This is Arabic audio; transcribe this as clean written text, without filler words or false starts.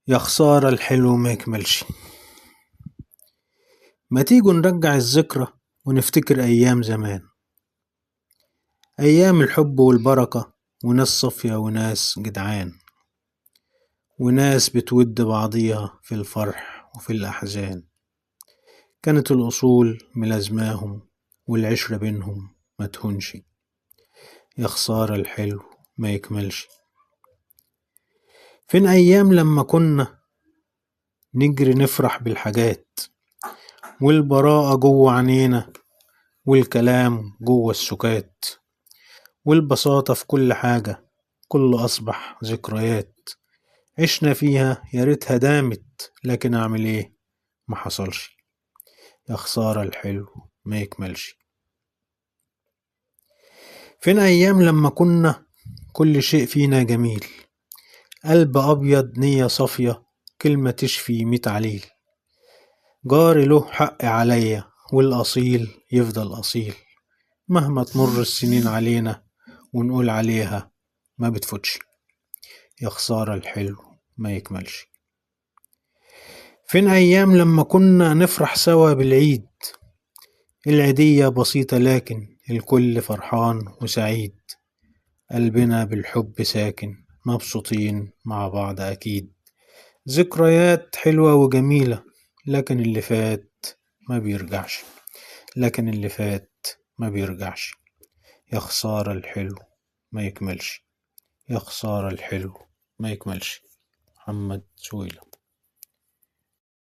يا خسارة الحلو ما يكملش. ما تيجوا نرجع الذكرى ونفتكر أيام زمان، أيام الحب والبركة، وناس صافية وناس جدعان، وناس بتود بعضيها في الفرح وفي الأحزان. كانت الأصول ملازماهم والعشرة بينهم ما تهونش. يا خسارة الحلو ما يكملش. فين أيام لما كنا نجري نفرح بالحاجات، والبراءة جوه عنينا، والكلام جوه السكات، والبساطة في كل حاجة، كل أصبح ذكريات عشنا فيها يا ريتها دامت، لكن أعمل إيه ما حصلش. يا خسارة الحلو ما يكملش. فين أيام لما كنا كل شيء فينا جميل، قلب أبيض نية صافية، كلمة تشفي 100 عليل، جاري له حق عليا والأصيل يفضل أصيل، مهما تمر السنين علينا ونقول عليها ما بتفوتش. يا خسارة الحلو ما يكملش. فين أيام لما كنا نفرح سوا بالعيد، العيدية بسيطة لكن الكل فرحان وسعيد، قلبنا بالحب ساكن، مبسوطين مع بعض أكيد. ذكريات حلوة وجميلة، لكن اللي فات ما بيرجعش، لكن اللي فات ما بيرجعش. يا خسارة الحلو ما يكملش. يا خسارة الحلو ما يكملش. محمد سويلة.